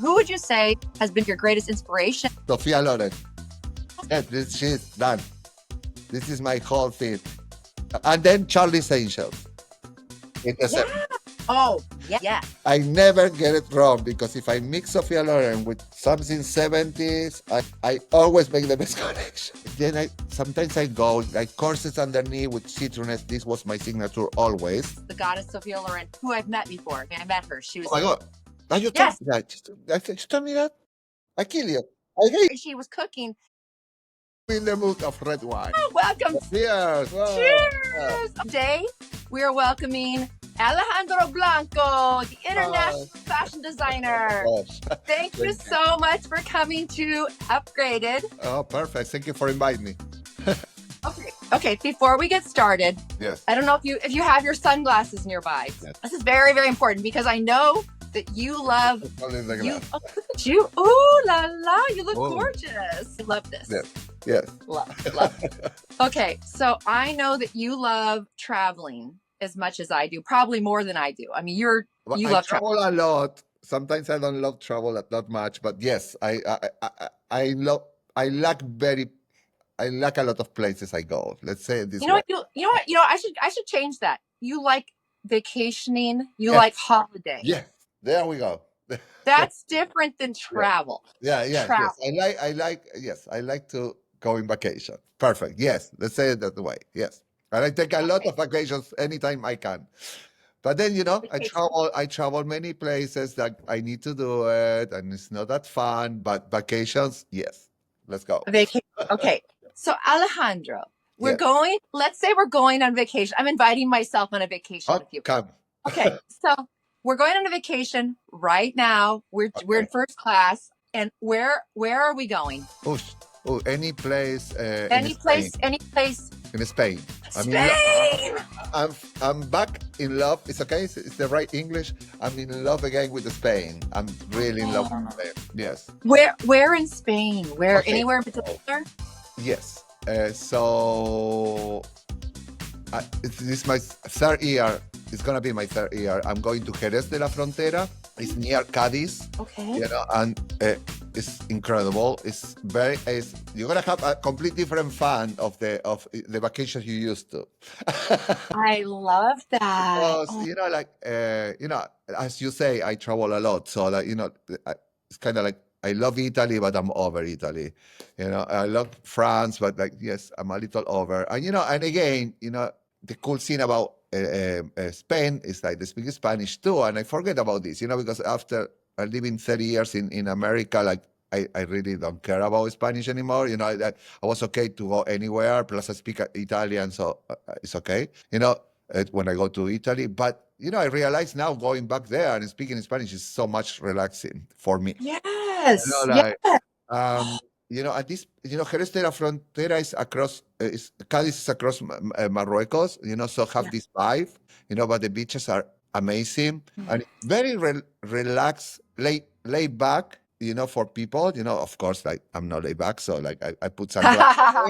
Who would you say has been your greatest inspiration? Sophia Loren. Yeah, she's done. This is my whole thing. And then Charlie's Angels. Yeah. Oh, yeah. I never get it wrong because if I mix Sophia Loren with something 70s, I always make the best connection. Then sometimes I go like corsets underneath with citronous. This was my signature always. The goddess Sophia Loren, who I've met before. I met her. She was. Oh my God. Now you Yes. told me that. You told me that? I kill you. I hate She was cooking. in the mood of red wine. Oh, welcome. Cheers. Wow. Cheers. Today, we are welcoming Alejandro Blanco, the international fashion designer. Thank you so much for coming to Upgraded. Oh, perfect. Thank you for inviting me. Okay. Before we get started, Yes. I don't know if you have your sunglasses nearby. Yes. This is very, very important because I know that you love. Only the You, glass. oh, look at you! Ooh la la! You look Oh. gorgeous. I love this. Yes. Yes. Love. Okay, so I know that you love traveling as much as I do, probably more than I do. I mean, you I love traveling. travel a lot. Sometimes I don't love travel that much, but yes, I like a lot of places I go. Let's say it this You know way. what? You know. I should change that. You like vacationing. You Yes. like holiday. Yes, there we go. That's different than travel. Yes. Travel. I like to go in vacation. Perfect. Yes, let's say it that way. Yes, and I take a lot of vacations anytime I can. But then Vacation. I travel many places that I need to do it, and it's not that fun. But vacations, yes, let's go. Vacation. Okay. So Alejandro, we're Yes. going. Let's say we're going on vacation. I'm inviting myself on a vacation with you. Come. Okay, so we're going on a vacation right now. We're in first class, and where are we going? Any place. Any place in Spain. Spain. I'm back in love. It's okay. It's the right English. I'm in love again with Spain. I'm really in love with Spain. Yes. Where in Spain? Okay. Anywhere in particular? Yes. So this is my third year. It's gonna be my third year. I'm going to Jerez de la Frontera. It's near Cadiz. Okay. And it's incredible. You're gonna have a complete different fun of the vacations you used to. I love that. Because, as you say, I travel a lot. So it's kind of like I love Italy, but I'm over Italy. I love France, but yes, I'm a little over. And again, the cool thing about Spain is like they speak Spanish too, and I forget about this, because after living 30 years in America, I really don't care about Spanish anymore. I was okay to go anywhere. Plus, I speak Italian, so it's okay. When I go to Italy, but I realize now going back there and speaking Spanish is so much relaxing for me. Yes. At this, Jerez de la Frontera is across, Cadiz is across Marruecos, so have this vibe, but the beaches are amazing and very relaxed, laid back, for people, of course, I'm not laid back, so I put some, I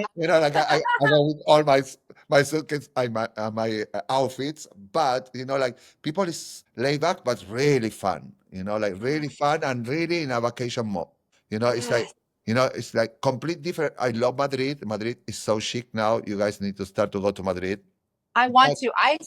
go with all my suitcase, my outfits, but people is laid back, but really fun, really fun and really in a vacation mode. It's like complete different. I love Madrid. Madrid is so chic now. You guys need to start to go to Madrid. I want to. I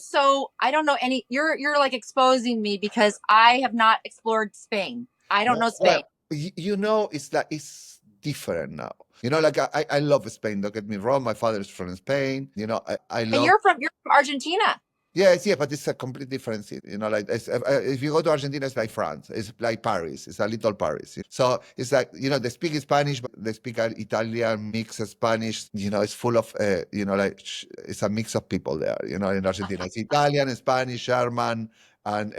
don't know any. You're like exposing me because I have not explored Spain. I don't know Spain. Well, it's different now. I love Spain. Don't get me wrong. My father is from Spain. I love. And you're from Argentina. Yes, but it's a complete different city. If you go to Argentina, it's like France. It's like Paris. It's a little Paris. So it's like, they speak Spanish, but they speak Italian, mixed Spanish. It's full of, it's a mix of people there, in Argentina. It's Italian, Spanish, German, and,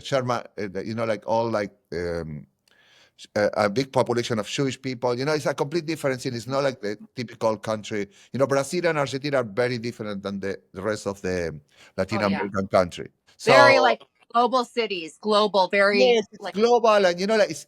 German, a big population of Jewish people. It's a complete different thing. It's not like the typical country. Brazil and Argentina are very different than the rest of the Latin American country. So, very global cities, very yes, it's global, and it's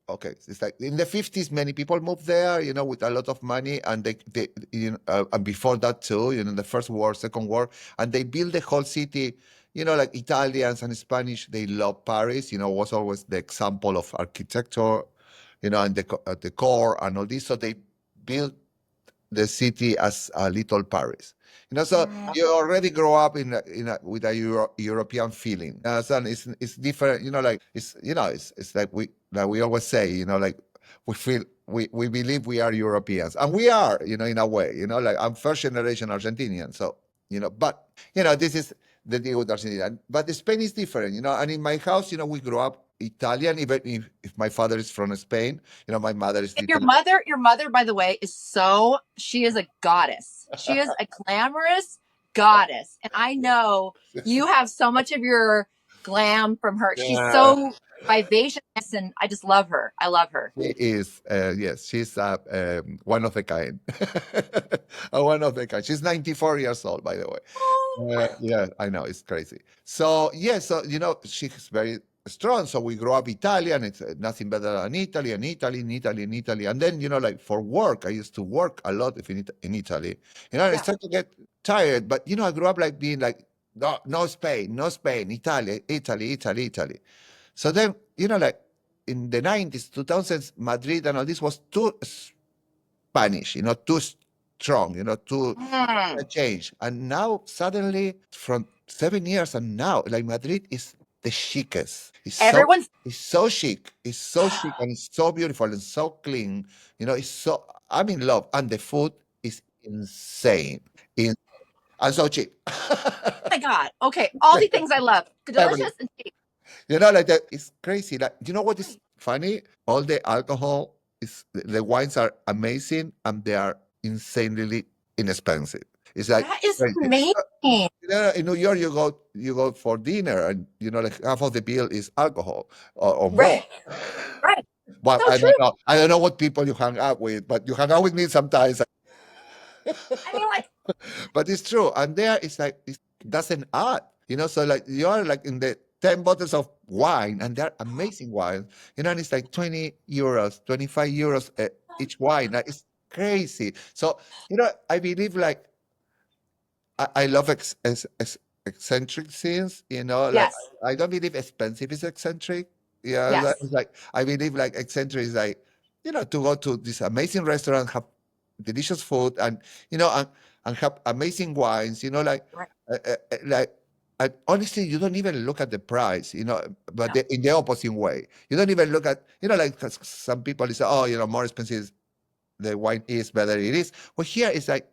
okay. It's like in the 50s, many people moved there, with a lot of money, and and before that too, the First War, Second War, and they built the whole city. like Italians and Spanish, they love Paris, was always the example of architecture, and the core and all this. So they built the city as a little Paris. So you already grow up with a European feeling. So it's different. It's like we always say. Like we believe we are Europeans, and we are. In a way. Like I'm first generation Argentinian. So but this is the deal with Argentina. But Spain is different. And in my house, we grew up Italian, even if my father is from Spain. My mother is Your mother, by the way, she is a goddess. She is a glamorous goddess. And I know you have so much of your glam from her. She's so vivacious, and I just love her. I love her. She is, yes, she's one of a kind. One of a kind. She's 94 years old, by the way. Yeah, I know, it's crazy. So, yeah, so, she's very strong. So we grew up Italian. It's nothing better than Italy and Italy and Italy and Italy. And then, like for work, I used to work a lot in Italy. I started to get tired. But, I grew up like being like, no Spain, no Spain, Italy, Italy, Italy, Italy. So then, like in the 90s, 2000s, Madrid and all this was too Spanish, too strong, too change. And now suddenly, from 7 years and now, like Madrid is the chicest. It's so chic. It's so chic and it's so beautiful and so clean. I'm in love. And the food is insane. And so cheap. Oh my God. Okay. All the things I love. Delicious and cheap. Like that. It's crazy. Like, what is funny? All the alcohol the wines are amazing and they are insanely inexpensive. It's like that is amazing. In New York, you go for dinner and like half of the bill is alcohol or right. more. Right. But I don't know what people you hang out with, but you hang out with me sometimes. I mean, like, but it's true, and there it's like it doesn't add. So like you're like in the 10 bottles of wine, and they're amazing wines, and it's like 20 euros, 25 euros each wine. Like, it's crazy. So, I believe like I love eccentric scenes, like I don't believe expensive is eccentric. Yeah, it's like I believe like eccentric is like, to go to this amazing restaurant, have delicious food, and and have amazing wines, like and honestly, you don't even look at the price, but in the opposite way. You don't even look at, like 'cause some people say, oh, more expensive the wine is, better it is. Well, here it's like,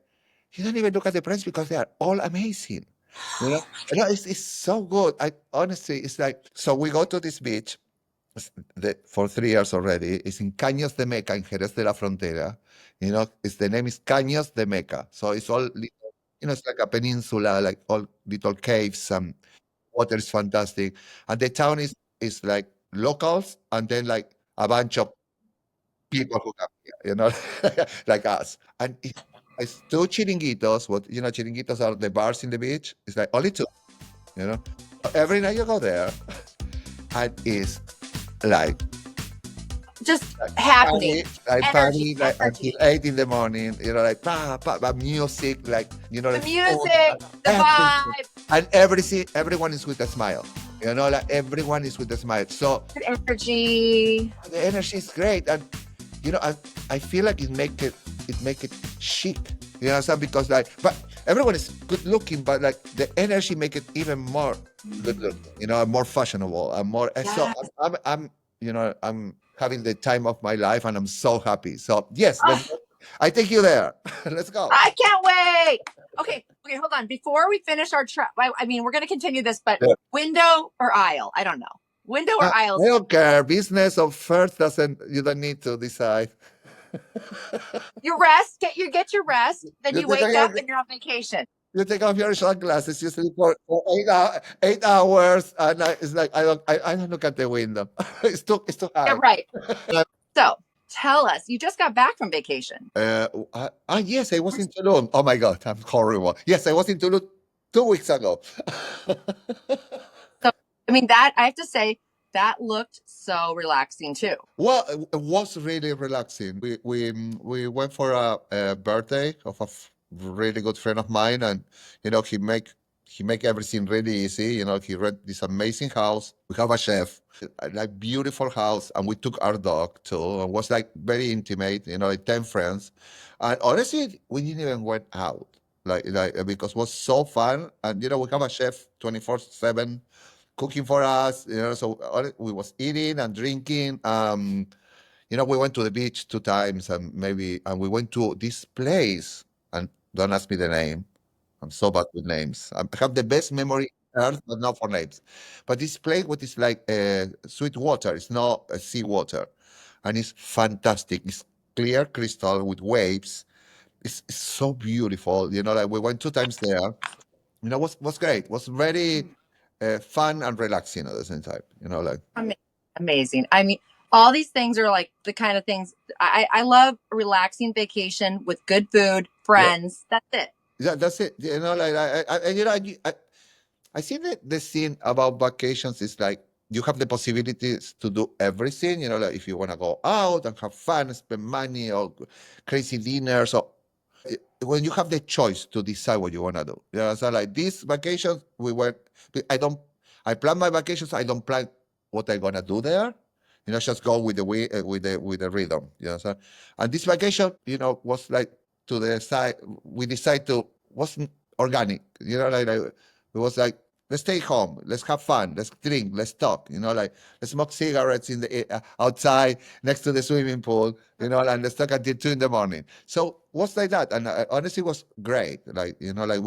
you don't even look at the price because they are all amazing. It's so good. I honestly, it's like, so we go to this beach for 3 years already. It's in Caños de Meca in Jerez de la Frontera. The name is Caños de Meca. So it's all, it's like a peninsula, like all little caves, and water is fantastic. And the town is like locals and then like a bunch of people who come here, like us. And it's two chiringuitos. What chiringuitos are the bars in the beach. It's like only two. Every night you go there, and it's like just happening. I party like until 8 in the morning. Like music, like the music, the vibe, and everyone is with a smile. Like everyone is with a smile. So the energy is great, and I feel like it make it chic. Because like, but everyone is good looking, but like the energy make it even more good looking. More fashionable and more. So I'm I'm having the time of my life, and I'm so happy. So yes, I take you there. Let's go. I can't wait. Okay, hold on. Before we finish our trip, I mean, we're going to continue this, but window or aisle? I don't know. Window or aisle? I don't care. Business of first you don't need to decide. You rest, get your rest, then you wake up and you're on vacation. You take off your sunglasses, you sleep for 8 hours, and it's like I don't look at the window. It's too high. Yeah, right. So tell us, you just got back from vacation. Yes, I was in Tulum. Oh my God, I'm horrible. Yes, I was in Tulum 2 weeks ago. So I mean, that I have to say, that looked so relaxing too. Well, it was really relaxing. We went for a birthday of a really good friend of mine, and he make he make everything really easy. He rent this amazing house. We have a chef, like beautiful house, and we took our dog too. It was like very intimate. Like 10 friends, and honestly, we didn't even went out. Like because it was so fun, and we have a chef 24/7 cooking for us. So we was eating and drinking. We went to the beach 2 times, and we went to this place, and don't ask me the name. I'm so bad with names. I have the best memory on earth, but not for names. But this place, what is like sweet water, it's not sea water, and it's fantastic. It's clear crystal with waves. It's so beautiful. Like we went 2 times there. Was great. Was very fun and relaxing at the same time. Like Amazing. I mean, all these things are like the kind of things I love. A relaxing vacation with good food, yeah, friends. That's it. that's it. Like I think that the thing about vacations is like you have the possibilities to do everything. Like if you want to go out and have fun, spend money, or crazy dinners, or when you have the choice to decide what you want to do. So like this vacation, we went. I don't. I plan my vacations. I don't plan what I'm gonna do there. Just go with the way with the rhythm. So, and this vacation, was like to the side. We decided to wasn't organic. Like it was like, let's stay home, let's have fun, let's drink, let's talk. Like let's smoke cigarettes in the outside next to the swimming pool. And let's talk until 2 in the morning. So was like that, and honestly, it was great. Like like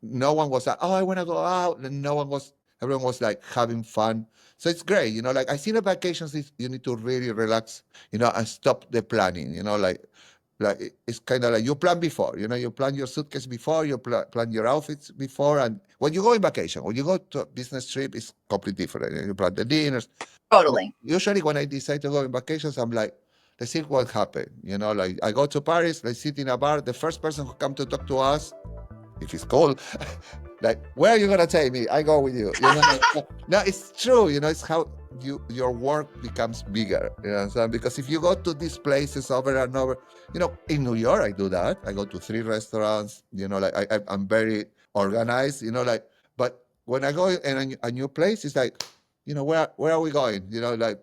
no one was like, oh, I want to go out, and no one was. Everyone was like having fun. So it's great. Like I see the vacations is you need to really relax. And stop the planning. Like it's kind of like you plan before. You plan your suitcase before, you plan your outfits before, and when you go on vacation, when you go to a business trip, it's completely different. You plan the dinners. Totally. Usually, when I decide to go on vacations, I'm like, let's see what happened. Like I go to Paris, let's sit in a bar. The first person who come to talk to us, if it's cold, like, where are you gonna take me? I go with you. No, it's true. It's how your work becomes bigger. So because if you go to these places over and over, in New York I do that. I go to 3 restaurants. Like I'm very organized. Like, but when I go in a new place, it's like, where are we going? Like,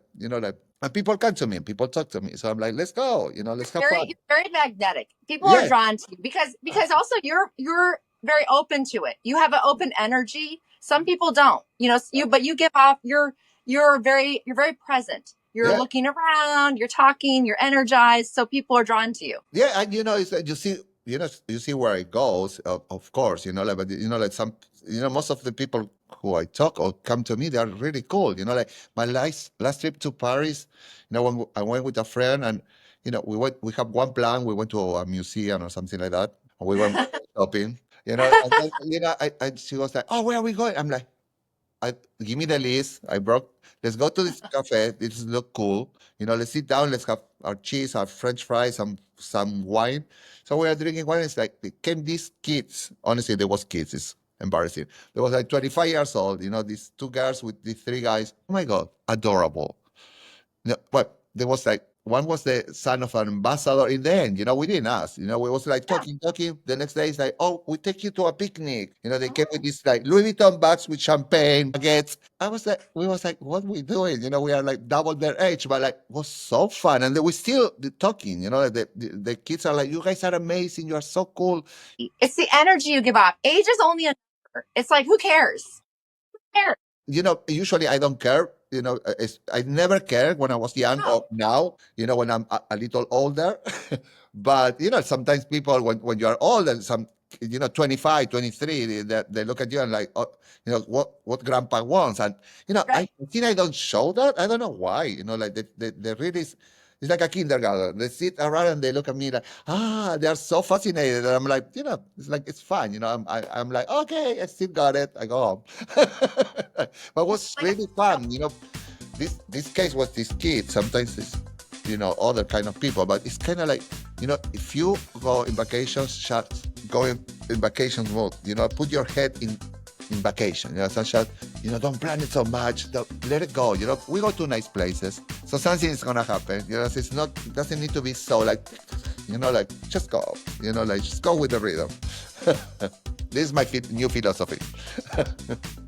and people come to me and people talk to me. So I'm like, let's go. Let's have fun. You're very magnetic. People are Yeah. drawn to you because also you're very open to it. You have an open energy. Some people don't. But you give off. You're very present. You're Yeah. looking around. You're talking. You're energized. So people are drawn to you. Yeah, and it's like you see where it goes, of course, like, but like most of the people who I talk or come to me, they are really cool. Like my last trip to Paris, when I went with a friend, and we have one plan. We went to a museum or something like that, and we went shopping. And then, she was like, "Oh, where are we going?" I'm like, give me the list. Let's go to this cafe. This look cool. Let's sit down. Let's have our cheese, our French fries, some wine. So we are drinking wine. It's like, it came these kids. Honestly, there was kids. It's embarrassing. There was like 25 years old. These 2 girls with these 3 guys. Oh my God, adorable. No, but there was like, one was the son of an ambassador. In the end, we didn't ask. We was like talking. The next day, it's like, oh, we take you to a picnic. They came with these like Louis Vuitton bags with champagne, baguettes. We was like, what we doing? We are like double their age, but like, it was so fun. And then we still talking. Like the kids are like, you guys are amazing. You are so cool. It's the energy you give off. Age is only a number. It's like, who cares? Who cares? Usually I don't care. I never cared when I was young or now, when I'm a little older. But, sometimes people, when you are old and 25, 23, they look at you and like, oh, what grandpa wants. And, Right. I think I don't show that. I don't know why, like they really, it's like a kindergarten. They sit around and they look at me like, they are so fascinated. And I'm like, it's like, it's fun. I'm like, okay, I still got it. I go home. But it was really fun. This case was this kid. Sometimes it's, other kind of people. But it's kind of like, if you go in vacations, just go in vacation mode. Put your head in vacation. Such as, don't plan it so much. Let it go. We go to nice places, so something is gonna happen. It's not. It doesn't need to be so like, like just go. Like just go with the rhythm. This is my new philosophy.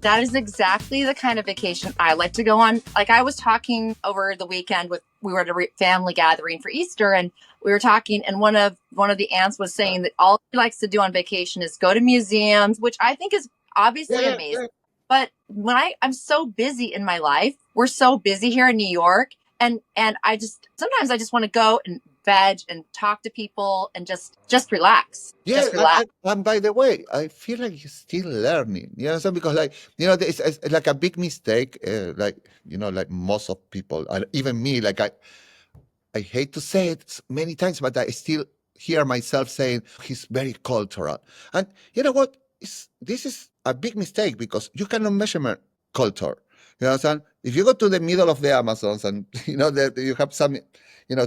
That is exactly the kind of vacation I like to go on. Like I was talking over the weekend we were at a family gathering for Easter, and we were talking, and one of the aunts was saying that all she likes to do on vacation is go to museums, which I think is obviously amazing. Yeah. But when I'm so busy in my life, we're so busy here in New York, and sometimes I just want to go and veg and talk to people and just relax. Yeah, just relax. and by the way, I feel like you're still learning. You know, so because like it's like a big mistake. Like like most of people, and even me, like I hate to say it many times, but I still hear myself saying he's very cultural. And you know what? This is a big mistake because you cannot measure culture. You know what I'm saying? If you go to the middle of the Amazons and you have some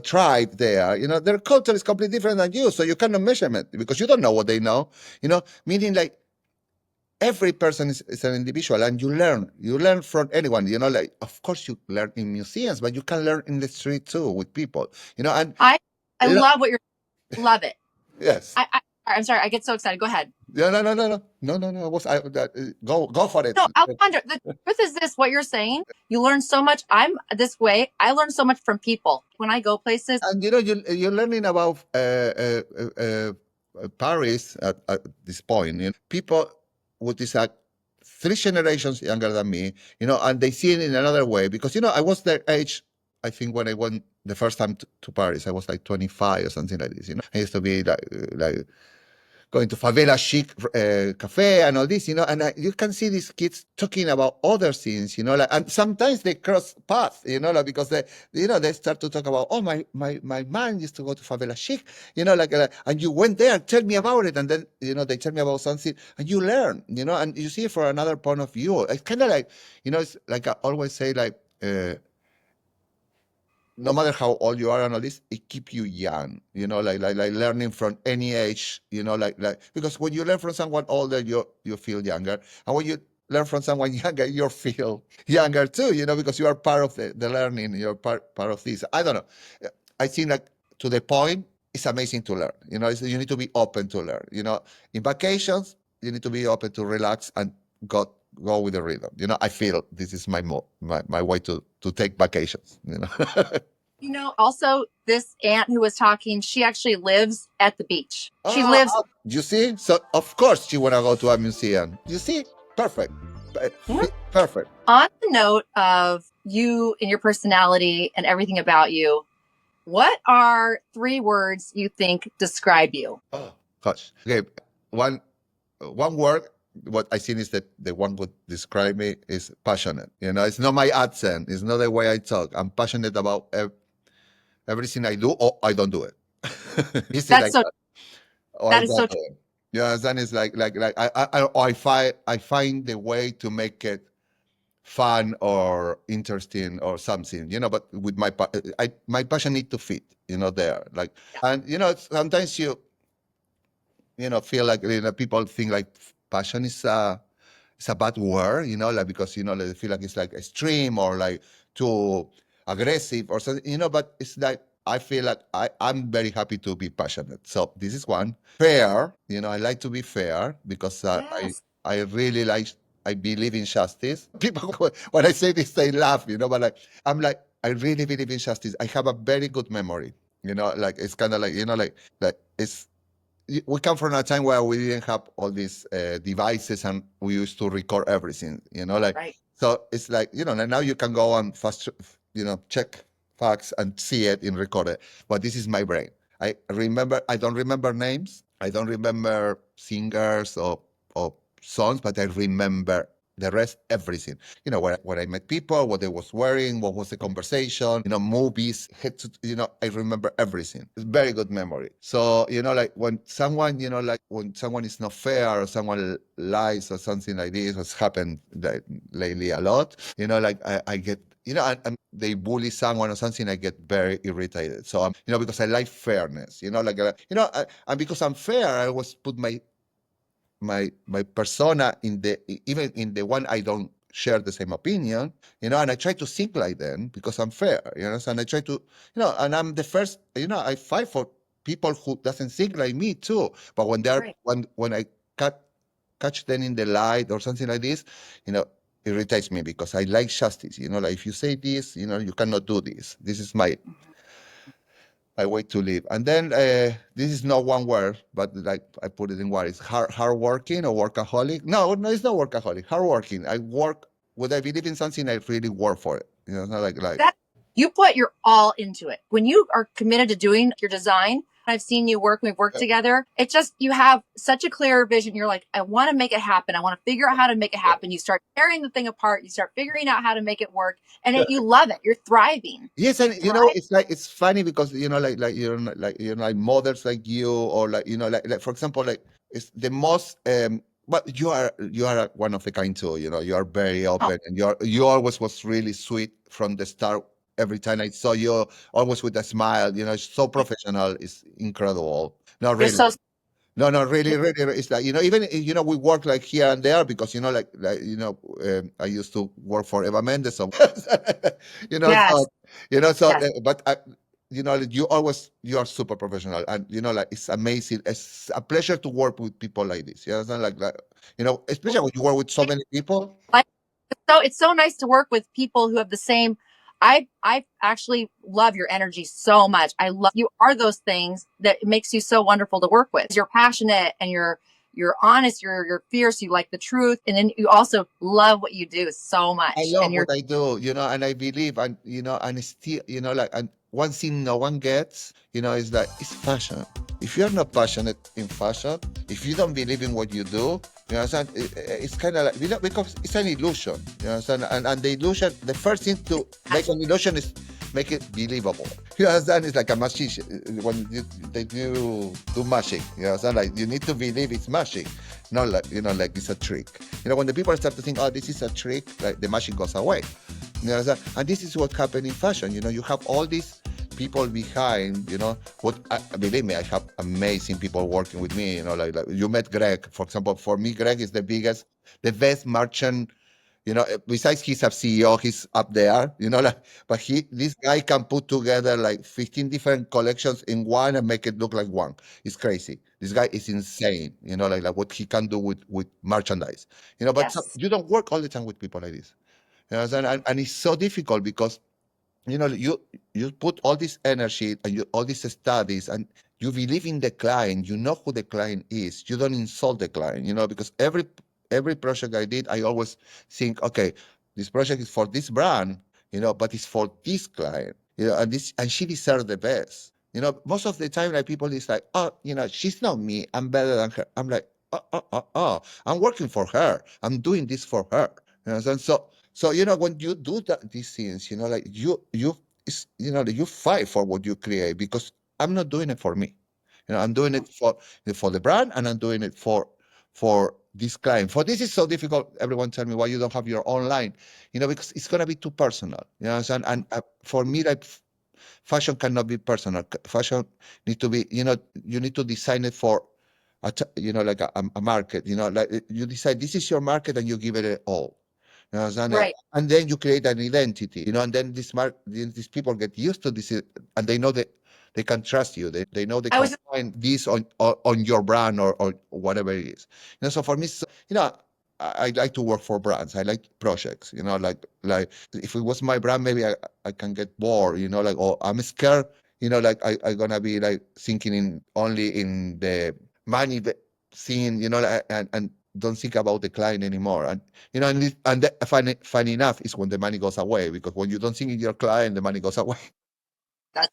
tribe there, their culture is completely different than you, so you cannot measure it because you don't know what they know. Meaning like every person is an individual, and you learn from anyone. Like of course you learn in museums, but you can learn in the street too with people. And I love what you're. Love it. Yes. I'm sorry. I get so excited. Go ahead. Yeah, no. Go for it. No, Alejandro, the truth is this, what you're saying, you learn so much. I'm this way. I learn so much from people when I go places. And you're learning about Paris at this point. People with this 3 generations younger than me, and they see it in another way because I was their age. I think when I went the first time to Paris, I was like 25 or something like this. I used to be like going to favela chic cafe and all this, and you can see these kids talking about other things, and sometimes they cross paths, because they start to talk about, oh, my man used to go to favela chic, and you went there, tell me about it, and then, they tell me about something, and you learn, and you see it from another point of view. It's kind of like, it's like I always say, like, no matter how old you are and all this, it keeps you young, like learning from any age, like because when you learn from someone older, you feel younger. And when you learn from someone younger, you feel younger too, because you are part of the learning, you're part of this. I don't know. I think like to the point, it's amazing to learn. You need to be open to learn. In vacations, you need to be open to relax and go with the rhythm. I feel this is my way to take vacations. Also this aunt who was talking, she actually lives at the beach. She lives. You see, so of course she wanna go to a museum. You see, perfect. Perfect. On the note of you and your personality and everything about you, what are 3 words you think describe you? Oh gosh. Okay, one word. What I think is that the one would describe me is passionate. It's not my accent. It's not the way I talk. I'm passionate about everything I do, or I don't do it. That's like so. That is so true. Yeah, then it's like I find the way to make it fun or interesting or something, but with my passion need to fit, there. Like, and sometimes you feel like people think like passion is it's a bad word, like because they feel like it's like extreme or like too aggressive or something, but it's like I feel like I'm very happy to be passionate. So this is one. Fair, I like to be fair because yes. I really I believe in justice. People, when I say this, they laugh, but like I'm like I really believe in justice. I have a very good memory, like it's kind of like like it's. We come from a time where we didn't have all these devices and we used to record everything, like, right. So it's like, now you can go and check facts and see it and record it. But this is my brain. I don't remember names. I don't remember singers or songs, but I remember the rest, everything. Where I met people, what they was wearing, what was the conversation, movies, I remember everything. It's very good memory. So, like when someone, when someone is not fair or someone lies or something like this, what's happened lately a lot, like I get, and they bully someone or something, I get very irritated. So, because I like fairness, and because I'm fair, I always put my persona even in the one I don't share the same opinion, and I try to think like them because I'm fair, and I try to, and I'm the first, I fight for people who doesn't think like me too. But when they're right. when I cut catch them in the light or something like this, you know, irritates me because I like justice. You know, like if you say this, you know, you cannot do this. This is my way to live. And then this is not one word, but like I put it in what is hard working or workaholic. No, it's not workaholic. Hard working. I work when I believe in something. I really work for it. You know, it's not like That you put your all into it. When you are committed to doing your design, I've seen you work, we've worked together. It just, you have such a clear vision. You're like, I want to make it happen. I want to figure out how to make it happen. You start tearing the thing apart. You start figuring out how to make it work. And you love it. You're thriving. yes, and you know, it's like it's funny because you know, like mothers like you, or like you know, like for example, like it's the most. But you are one of a kind too. You know, you are very Oh, open, and you always was really sweet from the start. Every time I saw you, always with a smile. You know, it's so professional. It's incredible. No, you're really. so, No, no, really, really, it's like, you know, even, you know, we work like here and there because, you know, you know, I used to work for Eva Mendez, so, you know, yes, yes. but, you know, you are super professional and, you know, like, it's amazing. It's a pleasure to work with people like this. You know, it's not like that, you know, especially when you work with so many people. Like, so it's so nice to work with people who have the same. I actually love your energy so much. I love you are those things that it makes you so wonderful to work with. You're passionate and you're honest, you're fierce, you like the truth, and then you also love what you do so I much. love And you're what I do, you know, and I believe, and you know, and still, you know, like, and one thing no one gets, you know, is that it's passion. If you're not passionate in fashion, if you don't believe in what you do, you understand, it's kind of like, you know, because it's an illusion, you understand, and the illusion, the first thing to make an illusion is make it believable. You understand? It's like a magic. When they do magic, you understand? Like you need to believe it's magic, not like you know, like it's a trick. You know, when the people start to think, oh, this is a trick, like the magic goes away. You know, and this is what happened in fashion. You know, you have all these people behind. You know, believe me, I have amazing people working with me. You know, like you met Greg, for example. For me, Greg is the best merchant. You know, besides he's a CEO, he's up there. You know, like, but this guy can put together like 15 different collections in one and make it look like one. It's crazy. This guy is insane. You know, like what he can do with merchandise. You know, but yes. you don't work all the time with people like this. You know, and it's so difficult because you know you put all this energy and all these studies and you believe in the client, you know who the client is, you don't insult the client, you know, because every project I did, I always think, okay, this project is for this brand, you know, but it's for this client, you know, and she deserves the best. You know, most of the time, like people is like, oh, you know, she's not me, I'm better than her. I'm like, I'm working for her, I'm doing this for her. You know, so you know when you do these things, you know, like you know, you fight for what you create because I'm not doing it for me. You know, I'm doing it for the brand, and I'm doing it for this client. For this is so difficult. Everyone tell me why you don't have your own line. You know, because it's gonna be too personal. You know, and for me, like fashion cannot be personal. Fashion need to be. You know, you need to design it for. You know, like a market. You know, like you decide this is your market, and you give it all. You understand? Right. And then you create an identity, you know, and then these people get used to this, and they know that they can trust you. They know they I can was find this on your brand or whatever it is. You know, so for me, you know, I like to work for brands. I like projects. You know, like if it was my brand, maybe I can get bored. You know, like oh, I'm scared. You know, like I gonna be like thinking in only in the money scene. You know, and don't think about the client anymore. And you know, funny enough is when the money goes away because when you don't think in your client, the money goes away. that.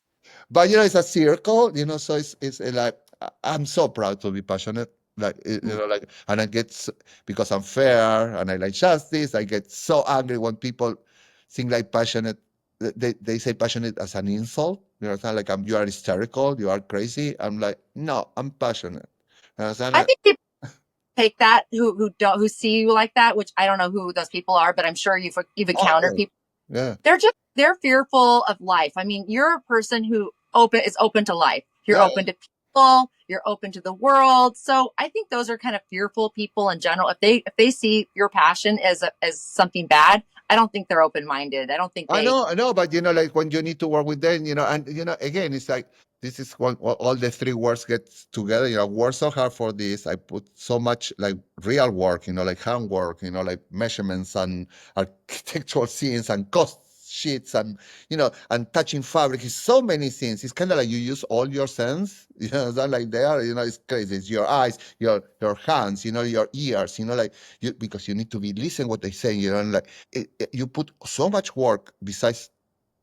But you know, it's a circle. You know, so it's like I'm so proud to be passionate. Like you know, like and I get because I'm fair and I like justice. I get so angry when people think like passionate. They say passionate as an insult. You know, it's not like you are hysterical, you are crazy. I'm like, no, I'm passionate. You I understand? think people take that who see you like that, which I don't know who those people are, but I'm sure you've encountered Oh, people. yeah, They're fearful of life. I mean, you're a person who open to life. You're yeah. open to people, you're open to the world. So I think those are kind of fearful people in general. If they see your passion as something bad, I don't think they're open-minded. I don't think they. I know, but like when you need to work with them, and again, it's like this is when all the three words get together. Work so hard for this. I put so much like real work, like handwork, like measurements and architectural scenes and cost sheets and and touching fabric. It's so many things. It's kind of like you use all your sense, that like there, it's crazy. It's your eyes, your hands, your ears, like because you need to be listening what they say, and like you put so much work besides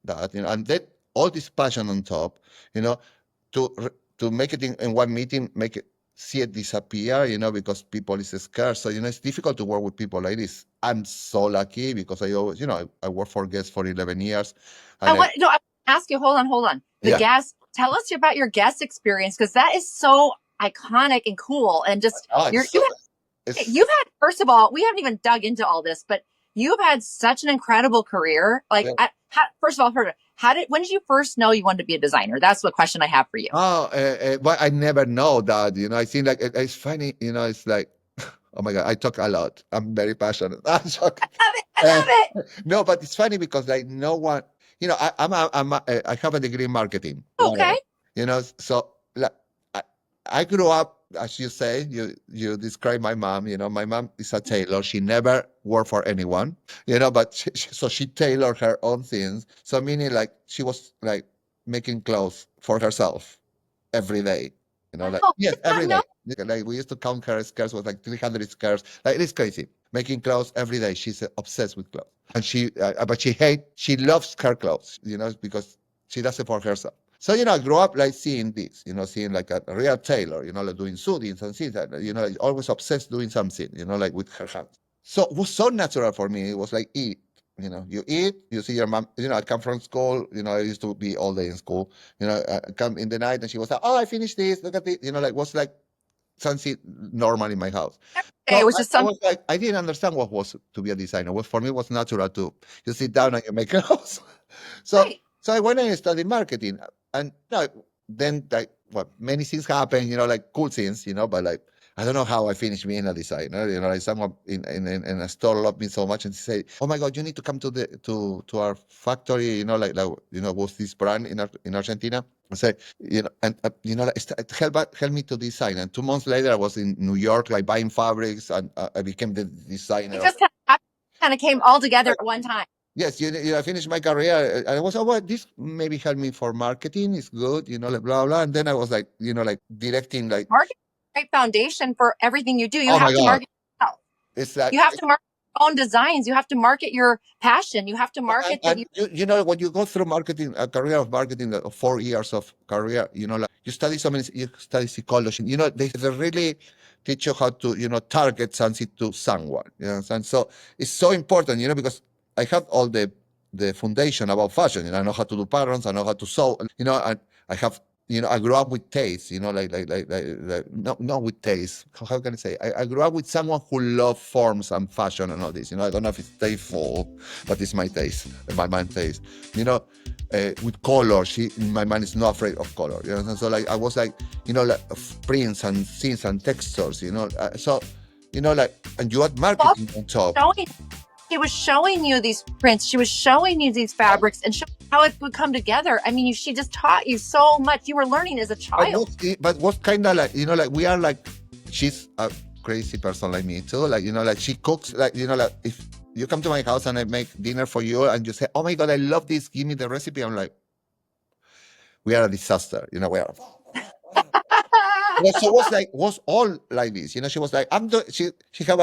that, and then all this passion on top, to make it in one meeting, make it see it disappear, because people is scared. So it's difficult to work with people like this. I'm so lucky because I always, I work for guests for 11 years, I and want no. I want to ask you. Hold on. The yeah, guest. Tell us about your guest experience because that is so iconic and cool. And just oh, it's you've had. First of all, we haven't even dug into all this, but you've had such an incredible career. Like, yeah. first of all, when did you first know you wanted to be a designer? That's what question I have for you. Oh, but I never know that. I think like it's funny. It's like, oh my God, I talk a lot. I'm very passionate. I'm talking. I love it. No, but it's funny because like no one, I have a degree in marketing, Okay. whatever, so like I, I grew up, as you say, you describe my mom. My mom is a tailor. She never worked for anyone, but so she tailored her own things. So meaning like she was like making clothes for herself every day. Like Wow. yes, Did not every know. day. Like we used to count her skirts with like 300 skirts. Like it's crazy. Making clothes every day. She's obsessed with clothes, and but she loves her clothes. Because she does it for herself. So I grew up like seeing this. Seeing like a real tailor. Like doing suitings and things. Like, always obsessed doing something. Like with her hands. So it was so natural for me. It was like eat. You eat, you see your mom. I come from school. I used to be all day in school. I come in the night and she was like, "Oh, I finished this. Look at it." Like was like something normal in my house. Okay, it So was I, just I something. was like, I didn't understand what was to be a designer. For me, it was natural to you sit down and you make clothes. so Right. so I went and studied marketing, and then like many things happen. Like cool things. But like. I don't know how I finished being a designer. Like someone in a store loved me so much and say, "Oh my God, you need to come to our factory." Was this brand in Argentina? I said, and like, help me to design. And 2 months later, I was in New York, like buying fabrics, and I became the designer It of. just kind of came all together at one time. Yes, I finished my career. I was, oh, well, this maybe help me for marketing. It's good, like blah blah. And then I was like, like directing, like, Marketing is a great foundation for everything you do. You oh my have to God, market yourself. it's like. You have to market your own designs. You have to market your passion. You have to market that And you. when you go through marketing, a career of marketing, 4 years of career, like you study so many, you study psychology. They really teach you how to, target something to someone. And so it's so important, because I have all the foundation about fashion. I know how to do patterns. I know how to sew. And I have. I grew up with taste. Like not with taste. How can I say? I grew up with someone who loved forms and fashion and all this. I don't know if it's tasteful, but it's my taste, my mind taste. With color, my mind is not afraid of color. And so like I was like, like prints and scenes and textures. So, like, and you add marketing on top. Showing, she was showing you these prints. She was showing you these fabrics and showing how it would come together. I mean, she just taught you so much. You were learning as a child. But what kind of like, like we are like, she's a crazy person like me too. Like, like she cooks, like, like if you come to my house and I make dinner for you and you say, "Oh my God, I love this. Give me the recipe." I'm like, we are a disaster. We are. So it was all like this. She was like, I'm doing, she have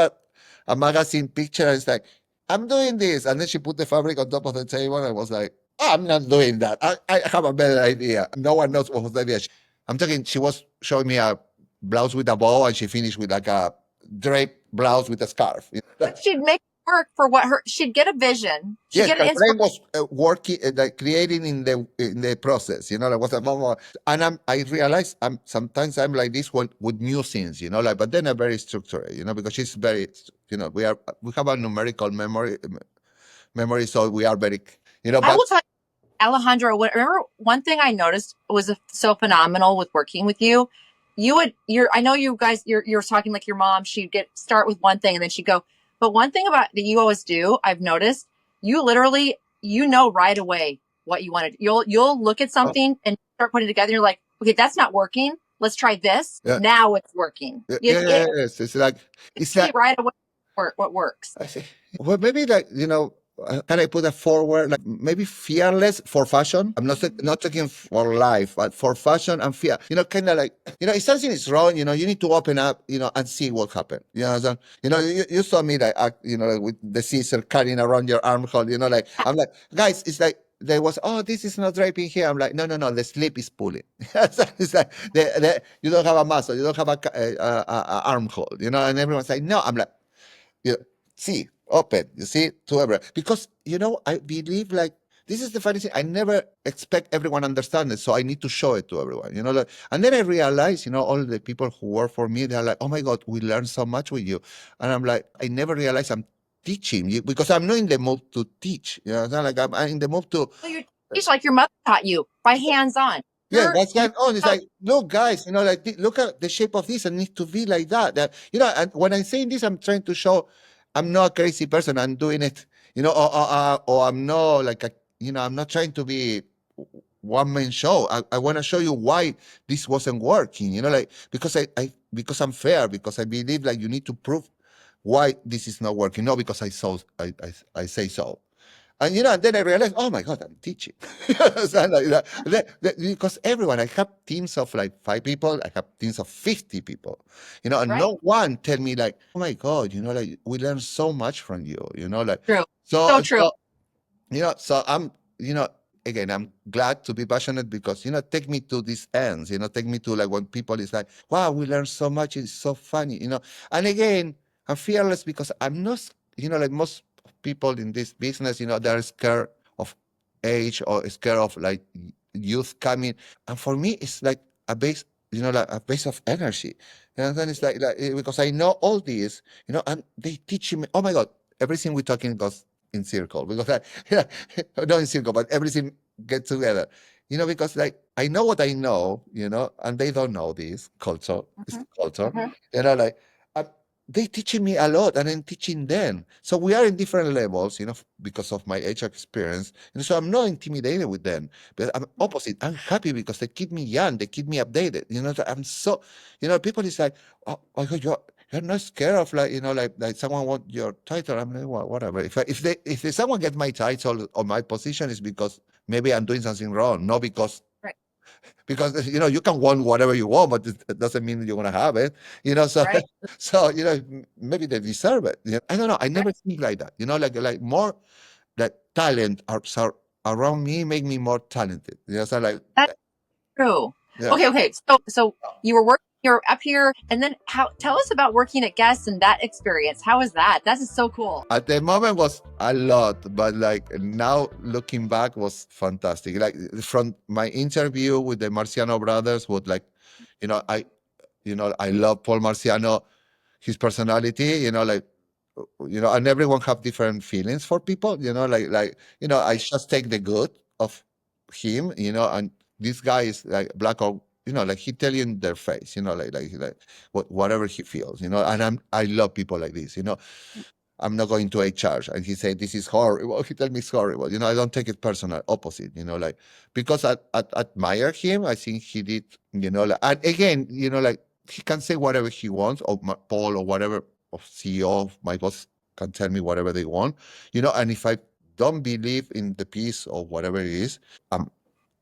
a magazine picture and it's like, "I'm doing this." And then she put the fabric on top of the table and I was like, "I'm not doing that. I have a better idea." No one knows what was the idea. I'm talking, she was showing me a blouse with a bow and she finished with like a drape blouse with a scarf. But she'd make it work for she'd get a vision. She'd Yes, get an her brain inspiration. was working, like creating in the process. Like was a moment. And I realized sometimes I'm like this one with new things. Like but then I'm very structured. Because she's very. We have a numerical memory, so we are very. I But will tell you, Alejandro, remember one thing I noticed was so phenomenal with working with you. I know you guys, you're talking like your mom, she'd start with one thing and then she'd go, but one thing about that you always do, I've noticed, you literally, you know right away what you want to do. You'll look at something and start putting it together. You're like, okay, that's not working. Let's try this. Yeah. Now it's working. Yes, it's like See right away what works. I see. Well, maybe like, can I put a forward, like maybe fearless for fashion? I'm not talking for life, but for fashion and fear. Kind of like, if something is wrong, you need to open up, and see what happened. So, you saw me like, like with the scissor cutting around your armhole, like, I'm like, guys, it's like, there was, oh, this is not draping here. I'm like, no, the sleeve is pulling. It's like, you don't have a muscle, you don't have a armhole, and everyone's like, no. I'm like, you see, open, you see, to everyone. Because, I believe like, this is the funny thing. I never expect everyone understand it, so I need to show it to everyone. Like, and then I realize, all the people who work for me, they're like, "Oh my God, we learned so much with you," and I'm like, I never realized I'm teaching you because I'm not in the mood to teach. It's not like I'm in the mood to. Well, you teach like your mother taught you by hands-on. Yeah, that's hands on. It's like, look, guys, like, look at the shape of this and needs to be like that. And when I'm saying this, I'm trying to show I'm not a crazy person. I'm doing it, or I'm not like I'm not trying to be one man show. I want to show you why this wasn't working. Like because because I'm fair, because I believe like you need to prove why this is not working. Not because I say so. And and then I realized, oh my God, I'm teaching. So like because everyone, I have teams of like 5 people, I have teams of 50 people, and no one tell me like, oh my God, like we learned so much from you, like True. so True. so I'm, again, I'm glad to be passionate because, take me to these ends, take me to like when people is like, wow, we learned so much. It's so funny, and again, I'm fearless because I'm not, like most people in this business, they're scared of age or scared of like youth coming. And for me, it's like a base, like a base of energy. And then it's like because I know all this, and they teach me, oh my God, everything we're talking goes in circle because not in circle, but everything get together. Because like I know what I know, and they don't know this culture. It's culture. Like they teaching me a lot and I'm teaching them. So we are in different levels, because of my age experience. And so I'm not intimidated with them, but I'm opposite. I'm happy because they keep me young. They keep me updated. I'm so, people is like, oh my God, you're not scared of like, like someone want your title. I'm like, well, whatever. If someone get my title or my position is because maybe I'm doing something wrong, not because because you can want whatever you want, but it doesn't mean you're gonna have it. So so maybe they deserve it. I don't know. I never think like that. Like more that talent around me make me more talented. So like That's true. yeah. Okay. So you're up here, and then tell us about working at Guess and that experience. How was that? That is so cool. At the moment was a lot, but like now looking back was fantastic. Like from my interview with the Marciano brothers, would like, I I love Paul Marciano, his personality, like, and everyone have different feelings for people, I just take the good of him, and this guy is like black or, like he tell you in their face, like whatever he feels, and I love people like this, I'm not going to HR. And he said, this is horrible. He told me it's horrible. I don't take it personal. Opposite, like, because I admire him. I think he did, like, and again, like, he can say whatever he wants, or Paul or whatever, or CEO, my boss can tell me whatever they want, and if I don't believe in the piece or whatever it is,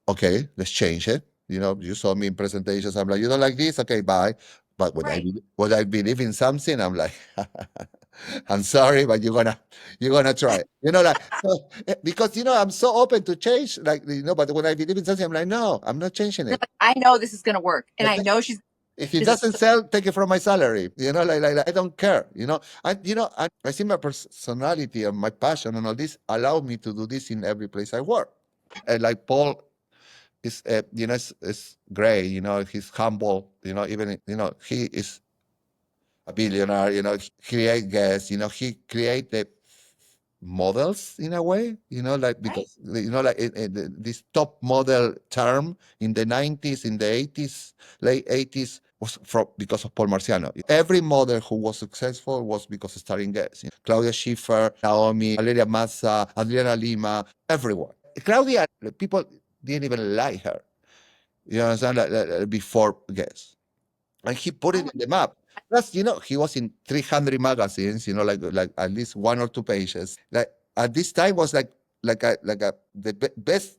okay, let's change it. You saw me in presentations. I'm like, you don't like this? Okay, bye. But when I believe in something, I'm like, I'm sorry, but you're gonna try. Like so, because I'm so open to change. Like but when I believe in something, I'm like, no, I'm not changing it. I know this is gonna work, and I Okay. know she's. If it doesn't sell, take it from my salary. Like I don't care. I see my personality and my passion and all this allow me to do this in every place I work. And like Paul is, is great. He's humble. Even he is a billionaire. Create guests. He create the models in a way. Like because like this top model term in the 90s, in the 80s, late 80s. was because of Paul Marciano. Every model who was successful was because of starring guests. Claudia Schiffer, Naomi, Valeria Massa, Adriana Lima, everyone. Claudia, people didn't even like her. You understand? Before guests. And he put it in the map. Plus, he was in 300 magazines, like at least 1 or 2 pages. Like at this time was the best,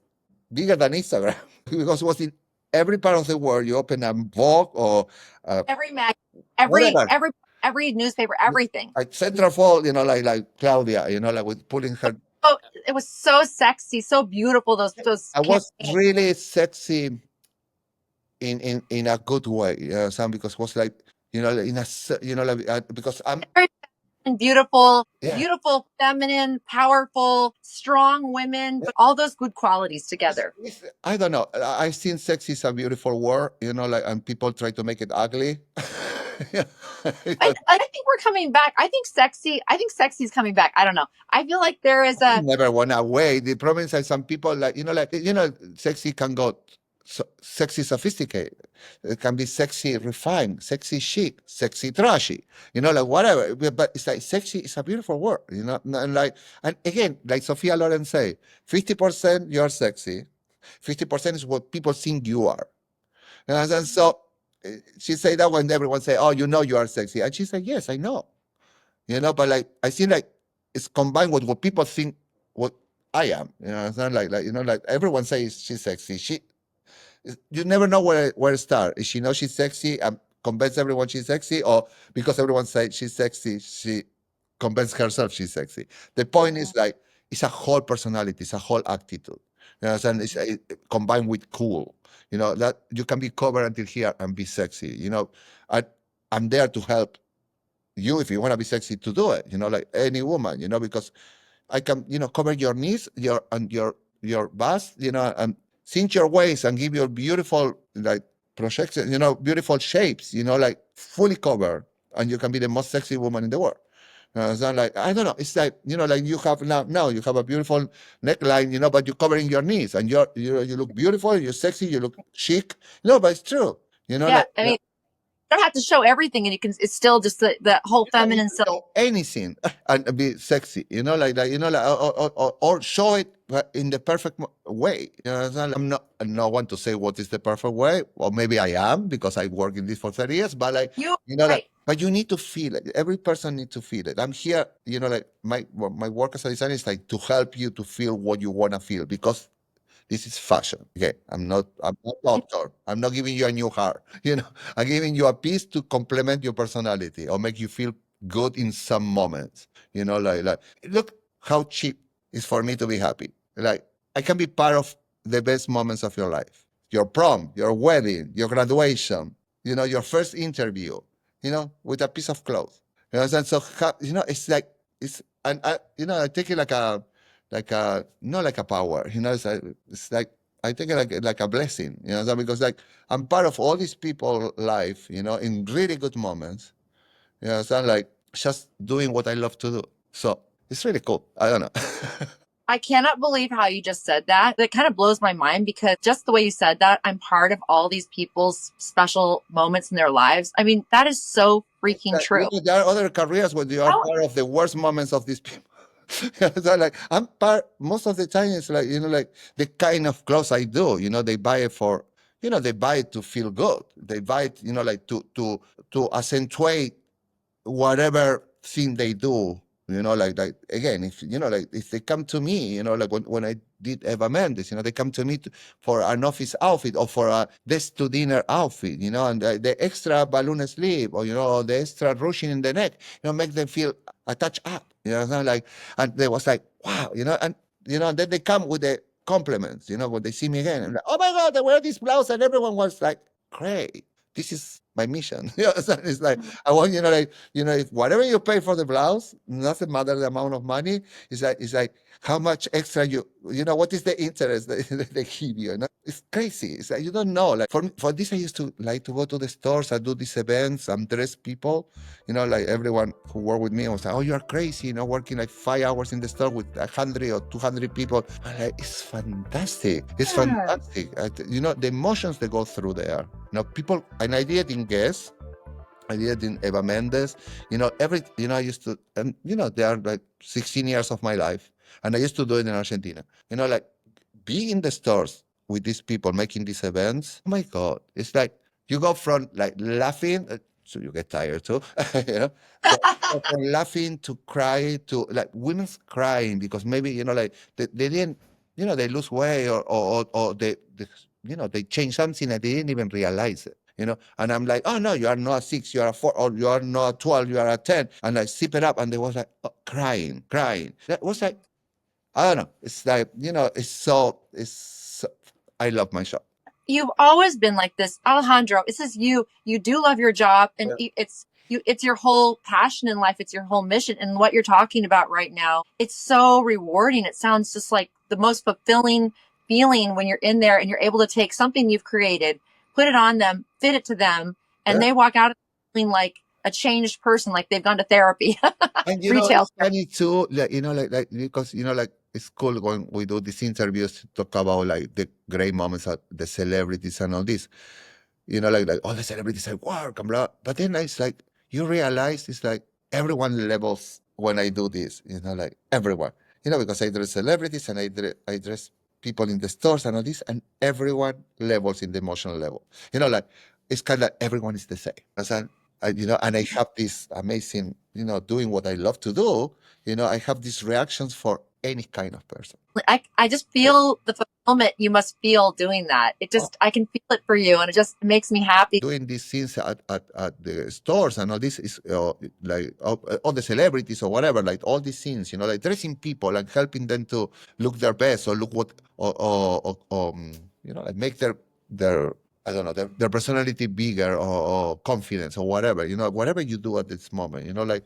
bigger than Instagram because it was in every part of the world. You open a Vogue or every mag, whatever. every newspaper, everything. At Centerfold, like Claudia, like with pulling her. Oh, it was so sexy, so beautiful. Those I was campaigns. really sexy in a good way, Sam, because it was like, in a, because I'm Very beautiful, yeah. beautiful, feminine, powerful, strong women, but all those good qualities together. I don't know. I've seen sexy is a beautiful word, and people try to make it ugly. Yeah. I think we're coming back. I think sexy is coming back. I don't know. I feel like there is a Never went away. The problem is that some people sexy can go sexy sophisticated. It can be sexy refined, sexy chic, sexy trashy, whatever. But it's like sexy is a beautiful word, and again, like Sophia Loren say, 50% you're sexy, 50% is what people think you are. And so she say that when everyone say, "Oh, you are sexy," and she said, "Yes, I know." But like I see, like it's combined with what people think what I am. It's not like everyone says she's sexy. You never know where to start. If she knows she's sexy and convince everyone she's sexy, or because everyone says she's sexy, she convince herself she's sexy. The point is like it's a whole personality, it's a whole attitude. And it's combined with cool. That you can be covered until here and be sexy. I, I'm there to help you if you want to be sexy to do it. Like any woman. Because I can, cover your knees, your bust, and cinch your waist and give you beautiful like projections, beautiful shapes, like fully covered, and you can be the most sexy woman in the world. So like I don't know, it's like like you have now you have a beautiful neckline, but you're covering your knees, and you look beautiful, you're sexy, you look chic. No, but it's true. yeah. I mean, you don't have to show everything, and it's still just the whole You feminine can self. show anything and be sexy, like that, or show it in the perfect way. I'm not no one to say what is the perfect way, or maybe I am because I work in this for 30 years, but like Right. but you need to feel it. Every person needs to feel it. I'm here, like my work as a designer is like to help you to feel what you want to feel because this is fashion. Okay, I'm not doctor. I'm not giving you a new heart. I'm giving you a piece to complement your personality or make you feel good in some moments. Like look how cheap is for me to be happy. Like I can be part of the best moments of your life. Your prom, your wedding, your graduation, your first interview, with a piece of cloth. And so it's like and I take it like a not like a power, it's like I take it like a blessing, so because like I'm part of all these people life, in really good moments, so I'm like just doing what I love to do. So it's really cool. I don't know. I cannot believe how you just said that. It kind of blows my mind because just the way you said that, I'm part of all these people's special moments in their lives. I mean, that is so freaking true. There are other careers where you are part of the worst moments of these people. So like I'm part most of the time it's like like the kind of clothes I do, they buy it for they buy it to feel good. They buy it, like to accentuate whatever thing they do, like again, if like if they come to me, like when I did Eva Mendez, they come to me for an office outfit or for a desk to dinner outfit, and the extra balloon sleeve or the extra ruching in the neck, make them feel attached up, so like, and they was like, wow, and and then they come with the compliments, when they see me again, and like, oh my god, I wear this blouse, and everyone was like, great, this is my mission. So it's like I want like if whatever you pay for the blouse, doesn't matter the amount of money. It's like how much extra what is the interest that they give you? It's crazy. It's like you don't know. Like for this, I used to like to go to the stores. I do these events. I'm dress people. Like everyone who worked with me was like, "Oh, you are crazy." Working like 5 hours in the store with 100 or 200 people. I'm like, it's fantastic. It's fantastic. The emotions that go through there. People, and I didn't guess. I did it in Eva Mendez. I used to, and they are like 16 years of my life, and I used to do it in Argentina. Like being in the stores with these people making these events. Oh my God, it's like you go from like laughing, so you get tired too, you know, from laughing to cry to like women's crying because maybe like they didn't, they lose weight or they change something and they didn't even realize it. And I'm like, oh no, you are not a 6, you are a 4, or you are not a 12, you are a 10. And I zip it up and they was like crying. That was like, I don't know. It's like, I love my shop. You've always been like this, Alejandro. This is you. You do love your job, and it's you. It's your whole passion in life. It's your whole mission. And what you're talking about right now, it's so rewarding. It sounds just like the most fulfilling feeling when you're in there and you're able to take something you've created, put it on them, fit it to them, and they walk out feeling like a changed person, like they've gone to therapy. And Retail. it's funny too, like because like it's cool when we do these interviews to talk about like the great moments of the celebrities and all this. Like all the celebrities at work and blah. But then it's like you realize it's like everyone levels when I do this. Like everyone. Because I dress celebrities and I dress people in the stores and all this, and everyone levels in the emotional level. Like it's kind of like everyone is the same. And I have this amazing, doing what I love to do, I have these reactions for any kind of person. I just feel the fulfillment you must feel doing that. I can feel it for you, and it just makes me happy. Doing these things at the stores and all this is like all the celebrities or whatever, like all these things, like dressing people and helping them to look their best or look what, like make their I don't know, their personality bigger or confidence or whatever, whatever you do at this moment, like,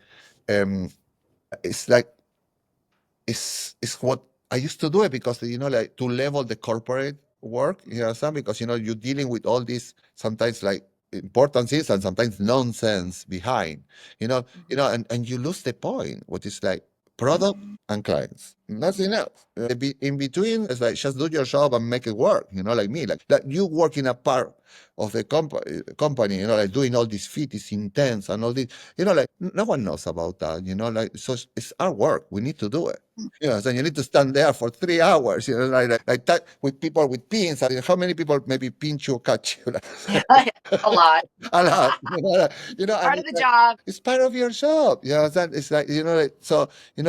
it's like, it's what I used to do it because, like to level the corporate work, because, you're dealing with all these sometimes like important things and sometimes nonsense behind, and you lose the point, what is like product and clients, nothing else. In between, it's like just do your job and make it work. Like me, like you work in a part of the company, like doing all this fit is intense and all this. Like no one knows about that. Like so it's our work. We need to do it. So you need to stand there for 3 hours. Like that with people with pins. How many people maybe pinch you, catch you? A lot. A lot. Part of the job. It's part of your job. It's like so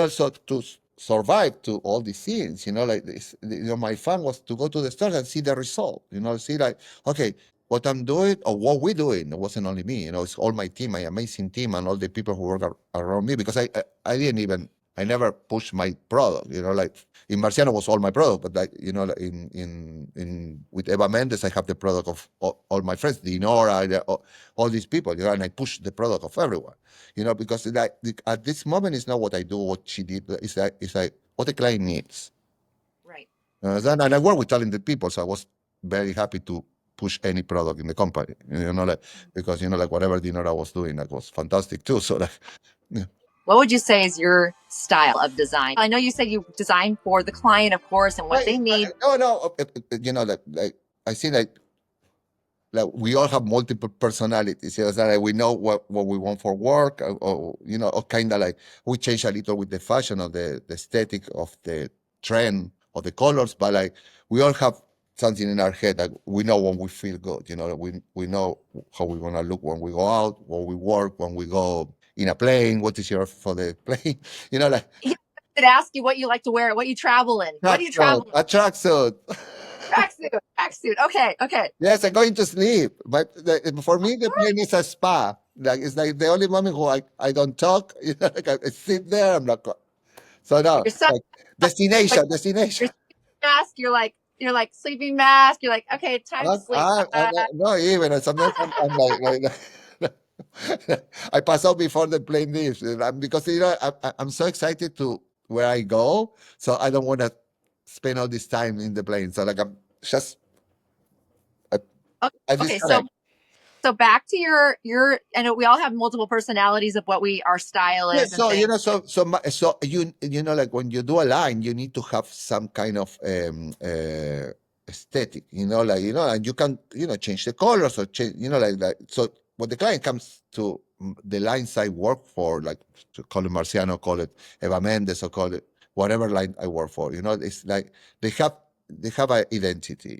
so to survive to all these things. Like this, my fun was to go to the stores and see the result. See like okay, what I'm doing or what we're doing. It wasn't only me. It's all my team, my amazing team, and all the people who work around me. Because I didn't even. I never pushed my product, like in Marciano was all my product, but like, like in with Eva Mendez, I have the product of all my friends, Dinora, all these people, and I push the product of everyone, because like at this moment, it's not what I do, what she did. It's like what the client needs. Right. And I work with talented people, so I was very happy to push any product in the company, like, because, like whatever Dinora was doing, that was fantastic too. So like, yeah. What would you say is your style of design? I know you said you design for the client, of course, and what they need. No. Like I see like we all have multiple personalities. So like we know what we want for work, or or kind of like we change a little with the fashion or the aesthetic of the trend or the colors, but like we all have something in our head that we know when we feel good. We know how we want to look when we go out, when we work, when we go in a plane. What is your for the plane? Like. I could ask you what you like to wear, what you travel in. What do you travel in? A tracksuit. Tracksuit. Okay. Yes, I'm going to sleep. But for me, the plane is a spa. Like it's like the only moment who I don't talk. Like I sit there. I'm like, so no, like destination. You're mask. You're like sleeping mask. You're like, okay, time to sleep. No, even sometimes I'm like I pass out before the plane leaves because I'm so excited to where I go, so I don't want to spend all this time in the plane. So like I'm just. Okay, so back to your. I know we all have multiple personalities of what our style is. So so you like when you do a line, you need to have some kind of aesthetic, and you can, change the colors or change, so when the client comes to the lines I work for, like to call it Marciano, call it Eva Mendez, or call it whatever line I work for, it's like they have an identity,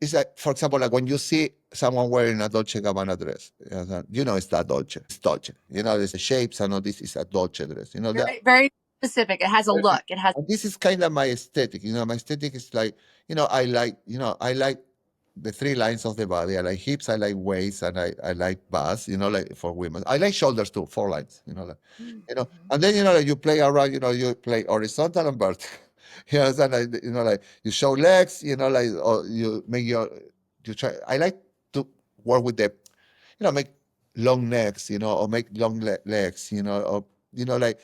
it's like, for example, like when you see someone wearing a Dolce Gabbana dress, it's that Dolce. It's Dolce. There's the shapes and all this is a Dolce dress. Very, very specific. It has a look. It has. And this is kind of my aesthetic. My aesthetic is like, I like the three lines of the body. I like hips, I like waist, and I like bust, like for women. I like shoulders too, four lines, and then, like you play around, you play horizontal and vertical. And like you show legs, like, or you make you try. I like to work with the, make long necks, or make long legs, or, like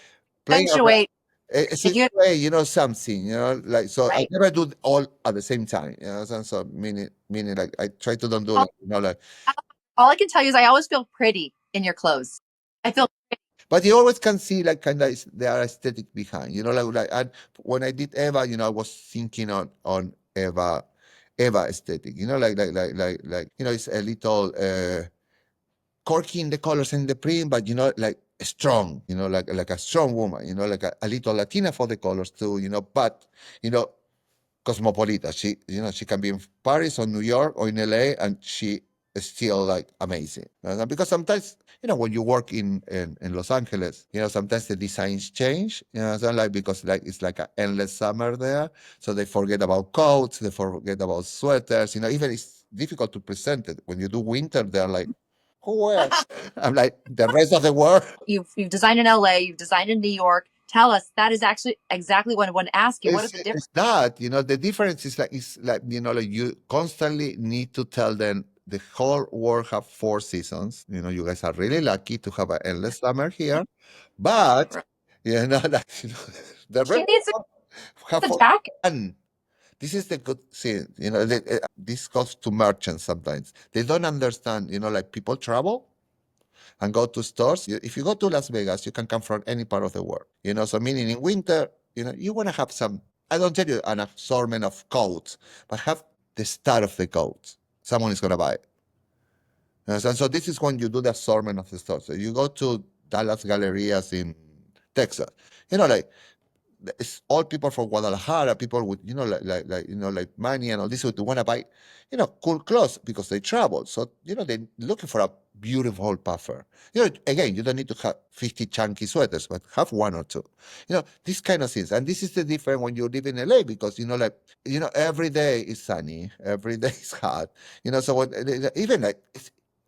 playing around. Accentuate. It's a You way, something, like, so I right. never do all at the same time, so meaning like I try to don't do All, like, like, all I can tell you is I always feel pretty in your clothes. I feel but you always can see like kind of there are aesthetic behind, like, and when I did Eva, I was thinking on Eva aesthetic, like, it's a little quirky in the colors and the print, but like strong, like a strong woman, like a little Latina for the colors too, but you know, cosmopolita. She can be in Paris or New York or in LA, and she is still like amazing. Because sometimes, when you work in Los Angeles, sometimes the designs change. So like, because like it's like an endless summer there, so they forget about coats, they forget about sweaters. Even it's difficult to present it when you do winter. They're like, who wears? I'm like, the rest of the world. you've designed in LA, you've designed in New York. Tell us, that is actually exactly what I want to ask you. What is the difference? It's that, the difference is like, like you constantly need to tell them the whole world have 4 seasons. You guys are really lucky to have an endless summer here, but like, the She rest needs of have to for attack. fun. This is the good thing, this goes to merchants sometimes. They don't understand, like people travel and go to stores. If you go to Las Vegas, you can come from any part of the world. So meaning in winter, you want to have some. I don't tell you an assortment of coats, but have the start of the coats. Someone is going to buy it. So this is when you do the assortment of the stores. So you go to Dallas Gallerias in Texas. Like it's all people from Guadalajara, people with like money and all this would want to buy cool clothes because they travel. So they're looking for a beautiful puffer. Again, you don't need to have 50 chunky sweaters, but have one or two. These kind of things. And this is the difference when you live in LA because like every day is sunny, every day is hot. So even like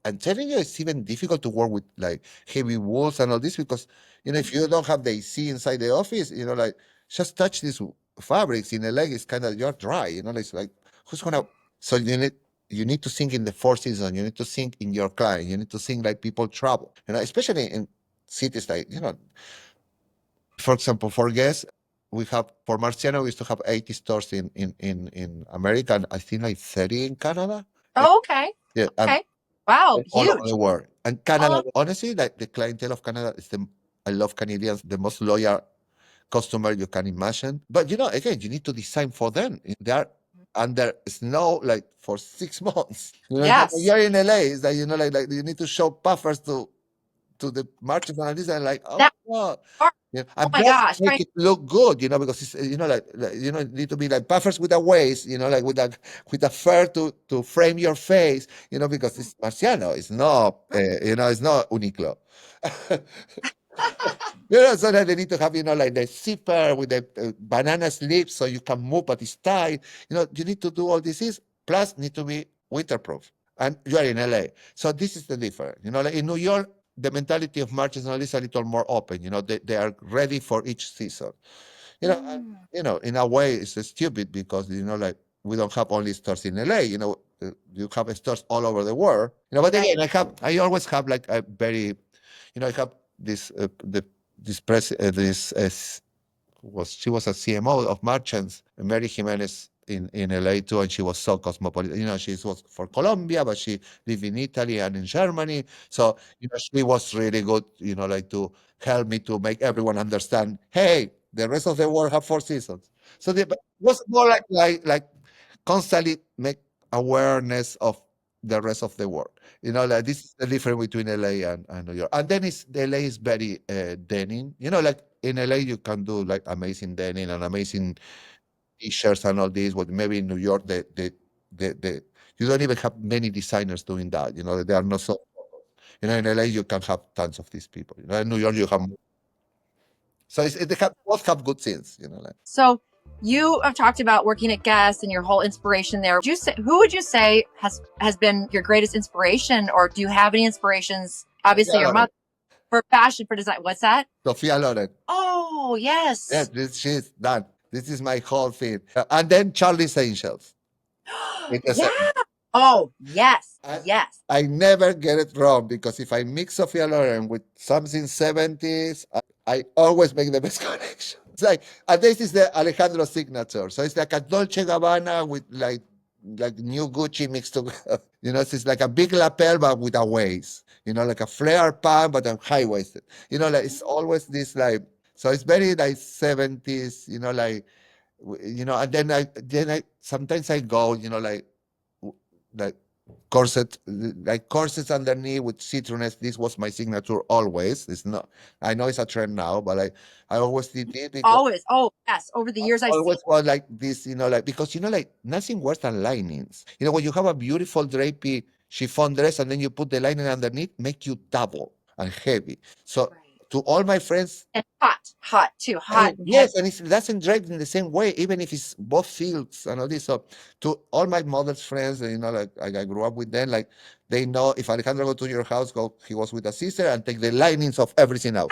I'm telling you, it's even difficult to work with like heavy walls and all this because if you don't have the AC inside the office, like just touch these fabrics in the leg, it's kind of you're dry. It's like who's gonna. So you need to think in the 4 seasons. You need to think in your client. You need to think like people travel. Especially in cities like for example, for Guess, we have for Marciano we used to have 80 stores in America, and I think like 30 in Canada. Oh, okay. Yeah, Okay. Wow. all over Huge. the world. And Canada, honestly, like the clientele of Canada is I love Canadians, the most loyal customer you can imagine. But again, you need to design for them. They are under snow like for 6 months. Yes. You're in LA, it's like like you need to show puffers to the merchants and this, and like, oh That God. part. Yeah, Oh and my plus gosh. make Right. it look good, because it's it need to be like puffers with a waist, like with a fur to frame your face, because it's Marciano, it's not it's not Uniqlo. So that they need to have, like the zipper with the banana slips so you can move, but it's tight. You need to do all these things. Plus, need to be winterproof. And you are in LA. So this is the difference. Like in New York, the mentality of merchants is a little more open. They are ready for each season. In a way, it's stupid because, like we don't have only stores in LA, you have stores all over the world. But again, I always have like a very, I have this this press this she was a CMO of merchants, Mary Jimenez in LA too, and she was so cosmopolitan. She was for Colombia, but she lived in Italy and in Germany. So she was really good. Like to help me to make everyone understand. Hey, the rest of the world have 4 seasons. So it was more like constantly make awareness of the rest of the world. Like this is the difference between LA and New York. And then LA is very denim. Like in LA you can do like amazing denim and amazing t-shirts and all this. But maybe in New York, the you don't even have many designers doing that. They are not so. In LA you can have tons of these people. In New York you have. So both have good things. Like. So you have talked about working at Guess and your whole inspiration there. Who would you say has been your greatest inspiration, or do you have any inspirations? Obviously, your mother for fashion, for design. What's that? Sophia Loren. Oh yes. Yes, she's done. This is my whole thing. And then Charlie's Angels. Yeah. Oh yes, yes. I never get it wrong because if I mix Sophia Loren with something 70s, I always make the best connection. It's like, and this is the Alejandro signature. So it's like a Dolce Gabbana with like new Gucci mixed together. It's like a big lapel but with a waist. Like a flare pant but a high waisted. Like it's always this like. So it's very like 70s. And then I sometimes I go. Like corsets underneath with citrus. This was my signature always. It's not. I know it's a trend now, but I always did it. Always. Oh yes. Over the years, I always was like this. Like because like nothing worse than linings. When you have a beautiful drapey chiffon dress and then you put the lining underneath, make you double and heavy. So. Right. To all my friends, and hot too, hot. Yes, and it doesn't drape in the same way, even if it's both fields and all this. So, to all my mother's friends, like I grew up with them, like they know if Alejandro go to your house, he was with a sister and take the linings of everything out.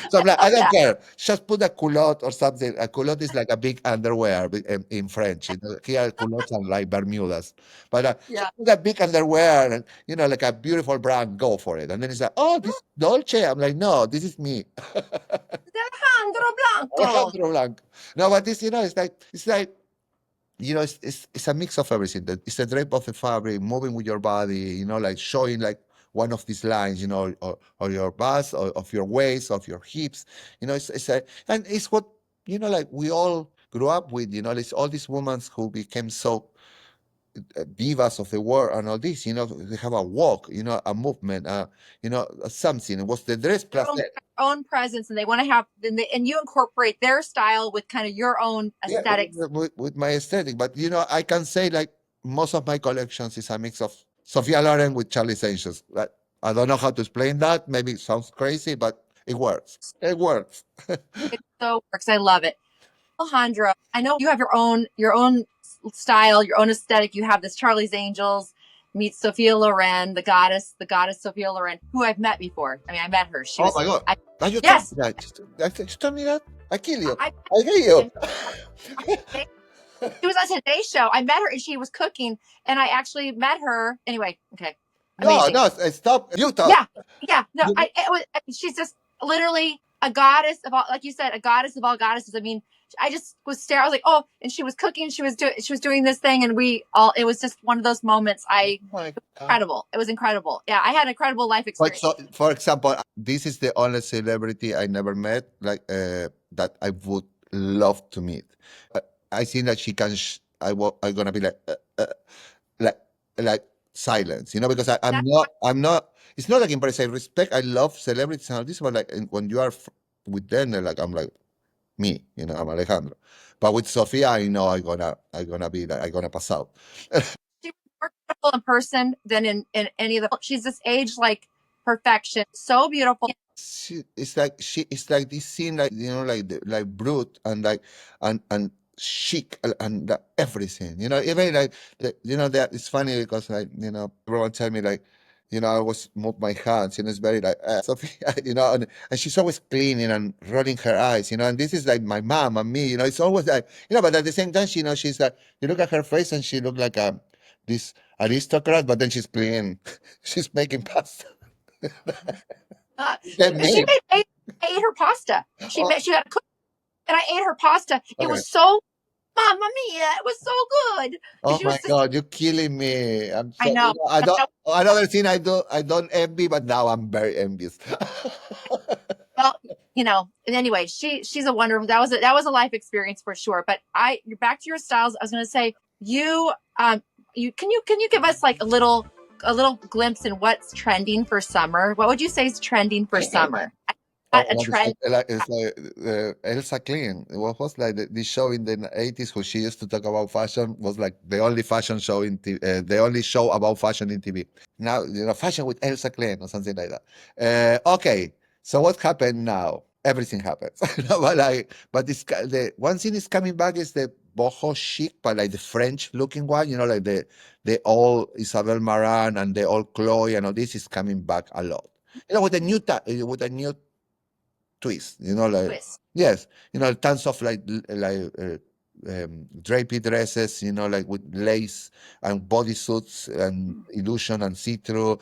So I'm like, I don't care. Just put a culotte or something. A culotte is like a big underwear in French. Here, culottes are like Bermudas. But just put a big underwear and, like a beautiful brand, go for it. And then it's like, oh, this is Dolce. I'm like, no, this is me. Alejandro Blanco. Alejandro Blanco. No, but this, it's like, it's a mix of everything. It's the drape of the fabric, moving with your body, like showing like one of these lines, or your bust, or of your waist, of your hips. And it's what, like we all grew up with, it's all these women who became so divas of the world and all this, they have a walk, a movement, something. It was the dress plus their own presence, and they want to have, and you incorporate their style with kind of your own aesthetics. With my aesthetic, but I can say like most of my collections is a mix of Sophia Loren with Charlie's Angels. I don't know how to explain that. Maybe it sounds crazy, but it works. It works. It so works. I love it. Alejandro, I know you have your own style, your own aesthetic. You have this Charlie's Angels meets Sophia Loren, the goddess Sophia Loren, who I've met before. I mean, I met her. She was, my God. Yes. Just tell me that. I kill you. I hate you. She was on Today's Show. I met her and she was cooking, and I actually met her. Anyway, okay. Amazing. No, stop. You talk. Yeah. No, she's just literally a goddess of all, like you said, a goddess of all goddesses. I mean, I just was staring. I was like, oh, and she was cooking. She was doing this thing, and it was just one of those moments. Incredible. It was incredible. Yeah, I had an incredible life experience. So, for example, this is the only celebrity I never met, like that I would love to meet. I think that she can. I'm gonna be like silence, because I'm not. It's not like impressive. I respect. I love celebrities and all this, but like when you are with them, like I'm like me, I'm Alejandro. But with Sophia, I know I'm gonna pass out. She's more beautiful in person than in any of the. She's just aged like perfection. So beautiful. It's like this scene, like like brute and like and chic and everything, even like that it's funny because like everyone tell me like I always move my hands, it's very like Sophia, and she's always cleaning and rolling her eyes, and this is like my mom and me, it's always like but at the same time she's like, you look at her face and she look like this aristocrat, but then she's cleaning, she's making pasta. I ate her pasta. She had a cook, and I ate her pasta. Okay. It was so, Mamma Mia! It was so good. Oh my God, you're killing me! I know. I don't. Another thing I don't envy, but now I'm very envious. Well, you know, and anyway, she's a wonderful, that was a life experience for sure. But you're back to your styles. I was going to say, can you give us like a little glimpse in what's trending for summer? What would you say is trending for summer? Oh, A trend. it's like Elsa Clean. What was like the show in the 80s who she used to talk about fashion was like the only fashion show in the only show about fashion in TV. Now, fashion with Elsa Clean or something like that. Okay, so what happened now? Everything happens. But the one thing is coming back is the boho chic, but like the French looking one, like the old Isabel Marant and the old Chloe and all this is coming back a lot. With a with a new twist, Twist. yes, tons of drapey dresses, like with lace and bodysuits and illusion and see-through,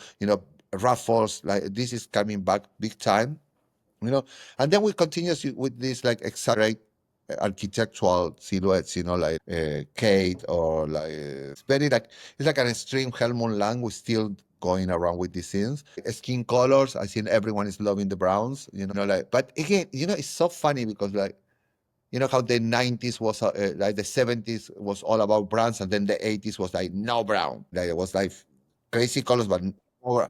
ruffles. Like this is coming back big time, and then we continue with this like exaggerate architectural silhouettes, like Kate or like it's like an extreme Helmut Lang. We're still going around with these things. Skin colors, I think everyone is loving the browns, but again, it's so funny because like how the 90s was like the 70s was all about browns, and then the 80s was like no brown. Like it was like crazy colors, but more,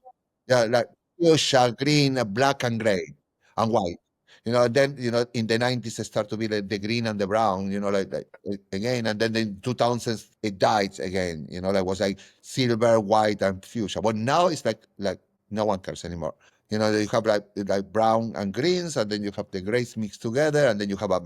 yeah, like fuchsia, green, black and gray and white. And then in the 90s it started to be the green and the brown, again, and then in 2000s it died again, like was like silver, white, and fuchsia. But now it's like no one cares anymore. You have like brown and greens, and then you have the grays mixed together, and then you have a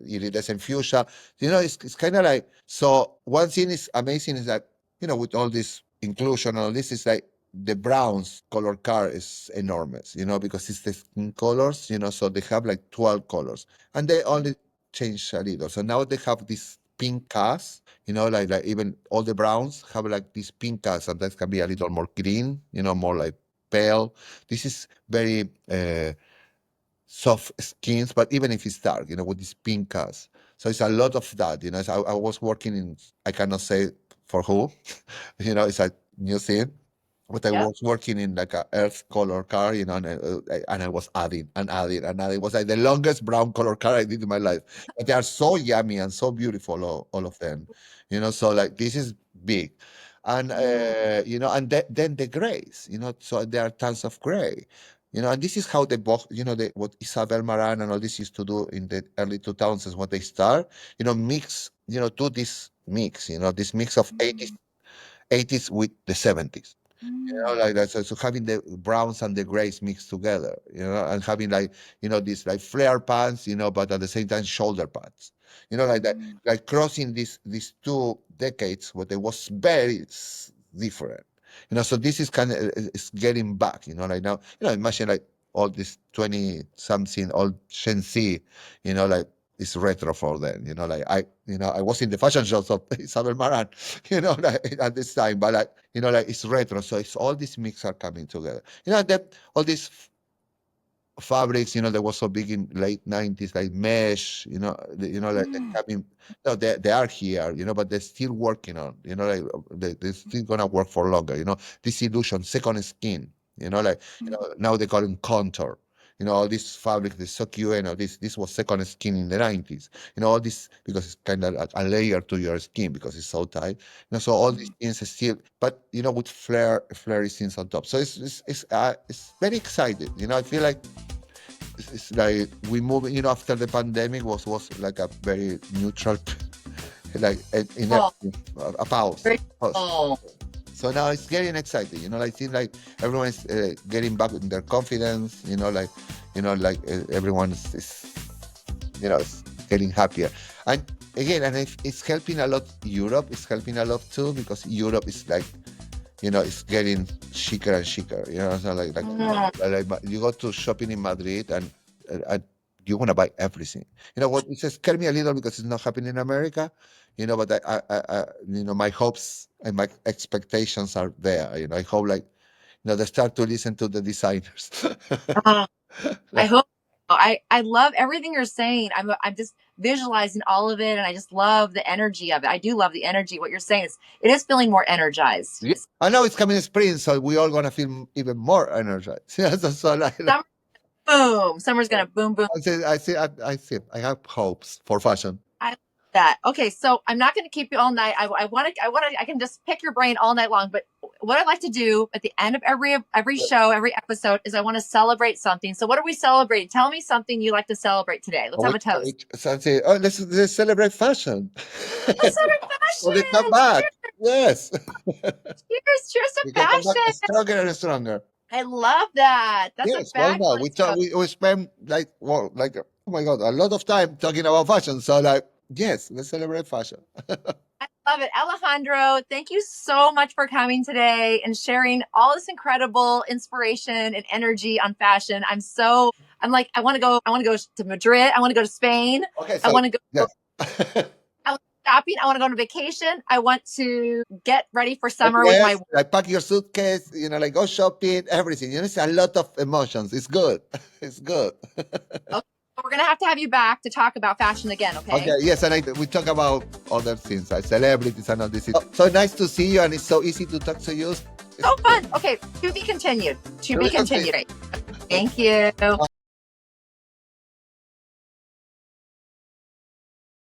iridescent fuchsia. It's kind of like, so one thing is amazing is that, with all this inclusion and all this, is like the browns color card is enormous, because it's the skin colors, so they have like 12 colors and they only change a little. So now they have this pink cast, like even all the browns have like this pink cast. Sometimes can be a little more green, more like pale. This is very soft skins, but even if it's dark, with these pink cast. So it's a lot of that, So I was working in, I cannot say for who, it's a new thing, but I Yeah. was working in like a earth color car, and I was adding and adding and adding. It was like the longest brown color car I did in my life. But they are so yummy and so beautiful, all of them, so like this is big. And then the grays, so there are tons of gray. And this is how what Isabel Marant and all this used to do in the early 2000s when they start, mix, do this mix, this mix of 80s with the 70s. Like that. So having the browns and the grays mixed together, and having like, these like flare pants, but at the same time shoulder pads, like that, like crossing these two decades where there was very different, so this is kind of is getting back, like now, imagine like all this 20 something old Gen Z, like it's retro for them, like I was in the fashion shows of Isabel Marant, like at this time, but like, like it's retro. So it's all these mix are coming together. That all these fabrics, there was so big in late 90s, like mesh, like they're coming, no, they are here, but they're still working on, like they're still gonna work for longer, this illusion, second skin, like, now they call it contour. All this fabric, the so cute, this was second skin in the 90s. All this because it's kind of a layer to your skin because it's so tight. So all these things are still, but with flary things on top. So it's very exciting. I feel like it's like we move. After the pandemic was like a very neutral, like in Oh, a pause. very Pause. cool. So now it's getting exciting. I think like everyone's getting back in their confidence. Everyone is getting happier. And again, and it's helping a lot. Europe is helping a lot too because Europe is like, it's getting chicer and chicer. So like you go to shopping in Madrid and you want to buy everything. What it scares me a little because it's not happening in America. But my hopes and my expectations are there. I hope like, they start to listen to the designers. Uh, I hope. I love everything you're saying. I'm just visualizing all of it, and I just love the energy of it. I do love the energy. What you're saying it is feeling more energized. Yeah. I know it's coming in spring, so we all gonna feel even more energized. Yeah, so like, Summer boom. Summer's gonna boom, boom. I see. I have hopes for fashion. I love that. Okay, so I'm not going to keep you all night. I can just pick your brain all night long. But what I'd like to do at the end of every show, every episode, is I want to celebrate something. So what are we celebrating? Tell me something you like to celebrate today. Let's have a toast. So I say, oh, let's celebrate fashion. Let's celebrate fashion. Well, they come back. Yes. Cheers to We can come fashion. back stronger and stronger. I love that. That's Yes, a why bad not? We spend oh my God, a lot of time talking about fashion. So like, yes, let's celebrate fashion. I love it. Alejandro, thank you so much for coming today and sharing all this incredible inspiration and energy on fashion. I'm like, I want to go to Madrid. I want to go to Spain. Okay, I so want to go yes. I want shopping. I want to go on vacation. I want to get ready for summer with my like pack your suitcase, like go shopping, everything. It's a lot of emotions. It's good. It's good. Okay. We're going to have you back to talk about fashion again, okay? Okay, yes, and we talk about other things, like celebrities and all this. So nice to see you, and it's so easy to talk to you. So fun. Okay, to be continued. To be continued. Thank you.